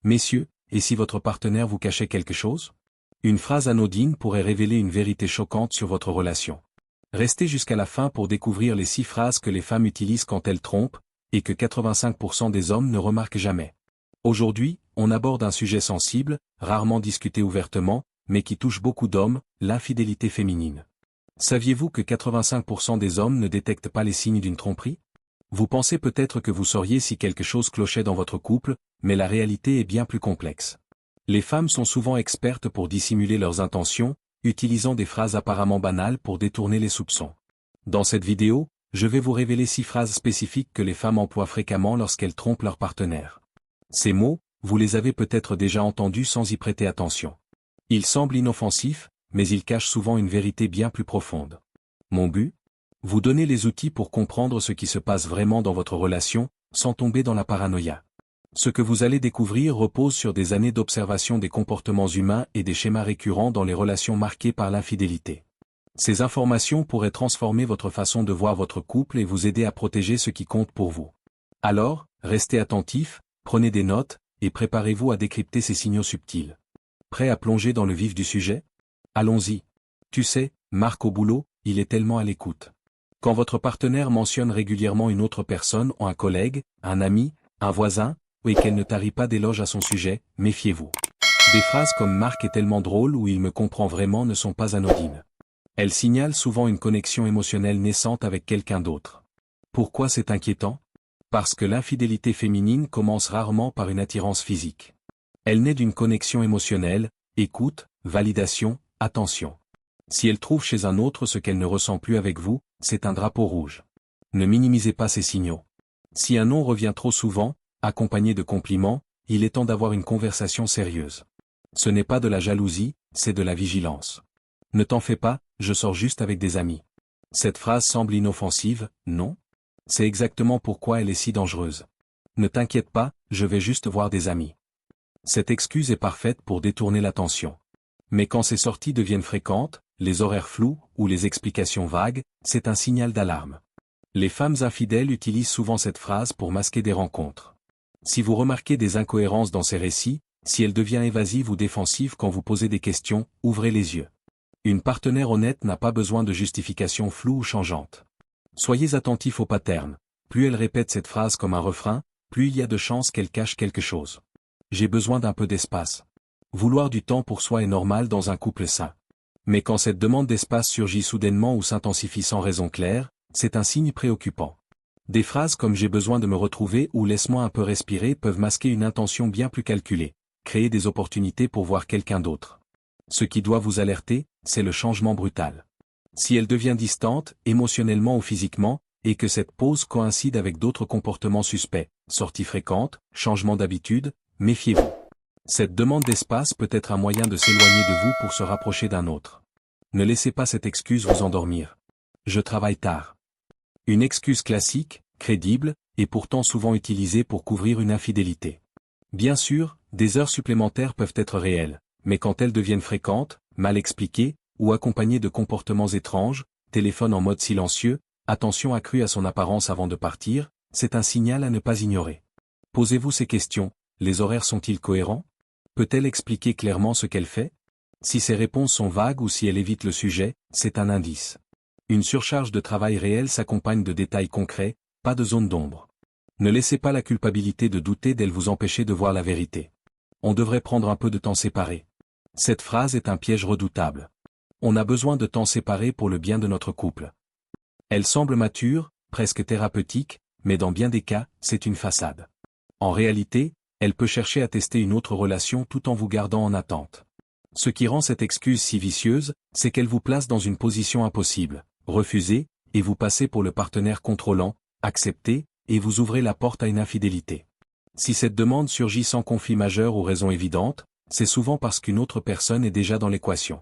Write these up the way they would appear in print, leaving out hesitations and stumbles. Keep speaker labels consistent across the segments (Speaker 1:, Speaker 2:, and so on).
Speaker 1: Messieurs, et si votre partenaire vous cachait quelque chose? Une phrase anodine pourrait révéler une vérité choquante sur votre relation. Restez jusqu'à la fin pour découvrir les 6 phrases que les femmes utilisent quand elles trompent, et que 85% des hommes ne remarquent jamais. Aujourd'hui, on aborde un sujet sensible, rarement discuté ouvertement, mais qui touche beaucoup d'hommes, l'infidélité féminine. Saviez-vous que 85% des hommes ne détectent pas les signes d'une tromperie? Vous pensez peut-être que vous sauriez si quelque chose clochait dans votre couple, mais la réalité est bien plus complexe. Les femmes sont souvent expertes pour dissimuler leurs intentions, utilisant des phrases apparemment banales pour détourner les soupçons. Dans cette vidéo, je vais vous révéler 6 phrases spécifiques que les femmes emploient fréquemment lorsqu'elles trompent leur partenaire. Ces mots, vous les avez peut-être déjà entendus sans y prêter attention. Ils semblent inoffensifs, mais ils cachent souvent une vérité bien plus profonde. Mon but? Vous donner les outils pour comprendre ce qui se passe vraiment dans votre relation, sans tomber dans la paranoïa. Ce que vous allez découvrir repose sur des années d'observation des comportements humains et des schémas récurrents dans les relations marquées par l'infidélité. Ces informations pourraient transformer votre façon de voir votre couple et vous aider à protéger ce qui compte pour vous. Alors, restez attentifs, prenez des notes, et préparez-vous à décrypter ces signaux subtils. Prêt à plonger dans le vif du sujet? Allons-y. Tu sais, Marc au boulot, il est tellement à l'écoute. Quand votre partenaire mentionne régulièrement une autre personne ou un collègue, un ami, un voisin, et qu'elle ne tarit pas d'éloges à son sujet, méfiez-vous. Des phrases comme Marc est tellement drôle ou il me comprend vraiment ne sont pas anodines. Elles signalent souvent une connexion émotionnelle naissante avec quelqu'un d'autre. Pourquoi c'est inquiétant? Parce que l'infidélité féminine commence rarement par une attirance physique. Elle naît d'une connexion émotionnelle, écoute, validation, attention. Si elle trouve chez un autre ce qu'elle ne ressent plus avec vous, c'est un drapeau rouge. Ne minimisez pas ces signaux. Si un non revient trop souvent, accompagné de compliments, il est temps d'avoir une conversation sérieuse. Ce n'est pas de la jalousie, c'est de la vigilance. Ne t'en fais pas, je sors juste avec des amis. Cette phrase semble inoffensive, non? C'est exactement pourquoi elle est si dangereuse. Ne t'inquiète pas, je vais juste voir des amis. Cette excuse est parfaite pour détourner l'attention. Mais quand ces sorties deviennent fréquentes, les horaires flous ou les explications vagues, c'est un signal d'alarme. Les femmes infidèles utilisent souvent cette phrase pour masquer des rencontres. Si vous remarquez des incohérences dans ces récits, si elle devient évasive ou défensive quand vous posez des questions, ouvrez les yeux. Une partenaire honnête n'a pas besoin de justifications floues ou changeantes. Soyez attentifs aux patterns. Plus elle répète cette phrase comme un refrain, plus il y a de chances qu'elle cache quelque chose. J'ai besoin d'un peu d'espace. Vouloir du temps pour soi est normal dans un couple sain. Mais quand cette demande d'espace surgit soudainement ou s'intensifie sans raison claire, c'est un signe préoccupant. Des phrases comme j'ai besoin de me retrouver ou laisse-moi un peu respirer peuvent masquer une intention bien plus calculée, créer des opportunités pour voir quelqu'un d'autre. Ce qui doit vous alerter, c'est le changement brutal. Si elle devient distante, émotionnellement ou physiquement, et que cette pause coïncide avec d'autres comportements suspects, sorties fréquentes, changements d'habitude, méfiez-vous. Cette demande d'espace peut être un moyen de s'éloigner de vous pour se rapprocher d'un autre. Ne laissez pas cette excuse vous endormir. Je travaille tard. Une excuse classique, crédible, et pourtant souvent utilisée pour couvrir une infidélité. Bien sûr, des heures supplémentaires peuvent être réelles, mais quand elles deviennent fréquentes, mal expliquées, ou accompagnées de comportements étranges, téléphone en mode silencieux, attention accrue à son apparence avant de partir, c'est un signal à ne pas ignorer. Posez-vous ces questions, les horaires sont-ils cohérents? Peut-elle expliquer clairement ce qu'elle fait? Si ses réponses sont vagues ou si elle évite le sujet, c'est un indice. Une surcharge de travail réel s'accompagne de détails concrets, pas de zone d'ombre. Ne laissez pas la culpabilité de douter d'elle vous empêcher de voir la vérité. On devrait prendre un peu de temps séparé. Cette phrase est un piège redoutable. On a besoin de temps séparé pour le bien de notre couple. Elle semble mature, presque thérapeutique, mais dans bien des cas, c'est une façade. En réalité, elle peut chercher à tester une autre relation tout en vous gardant en attente. Ce qui rend cette excuse si vicieuse, c'est qu'elle vous place dans une position impossible. Refusez, et vous passez pour le partenaire contrôlant, acceptez, et vous ouvrez la porte à une infidélité. Si cette demande surgit sans conflit majeur ou raison évidente, c'est souvent parce qu'une autre personne est déjà dans l'équation.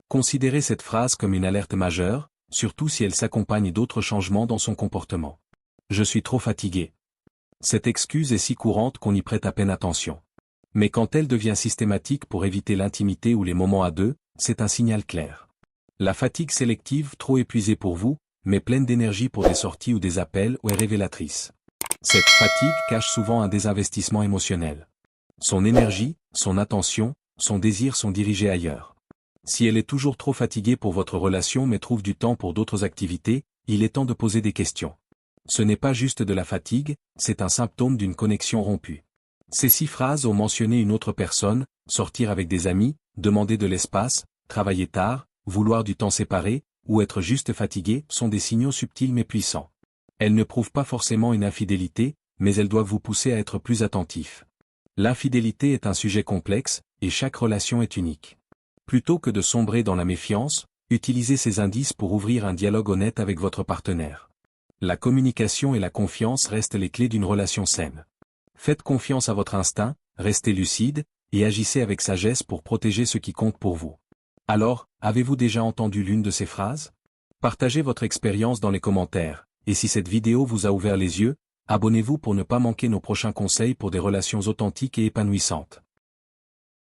Speaker 1: Considérez cette phrase comme une alerte majeure, surtout si elle s'accompagne d'autres changements dans son comportement. Je suis trop fatigué. Cette excuse est si courante qu'on y prête à peine attention. Mais quand elle devient systématique pour éviter l'intimité ou les moments à deux, c'est un signal clair. La fatigue sélective trop épuisée pour vous, mais pleine d'énergie pour des sorties ou des appels est révélatrice. Cette fatigue cache souvent un désinvestissement émotionnel. Son énergie, son attention, son désir sont dirigés ailleurs. Si elle est toujours trop fatiguée pour votre relation mais trouve du temps pour d'autres activités, il est temps de poser des questions. Ce n'est pas juste de la fatigue, c'est un symptôme d'une connexion rompue. Ces 6 phrases ont mentionné une autre personne, sortir avec des amis, demander de l'espace, travailler tard, vouloir du temps séparé, ou être juste fatigué sont des signaux subtils mais puissants. Elles ne prouvent pas forcément une infidélité, mais elles doivent vous pousser à être plus attentif. L'infidélité est un sujet complexe, et chaque relation est unique. Plutôt que de sombrer dans la méfiance, utilisez ces indices pour ouvrir un dialogue honnête avec votre partenaire. La communication et la confiance restent les clés d'une relation saine. Faites confiance à votre instinct, restez lucide, et agissez avec sagesse pour protéger ce qui compte pour vous. Alors, avez-vous déjà entendu l'une de ces phrases? Partagez votre expérience dans les commentaires, et si cette vidéo vous a ouvert les yeux, abonnez-vous pour ne pas manquer nos prochains conseils pour des relations authentiques et épanouissantes.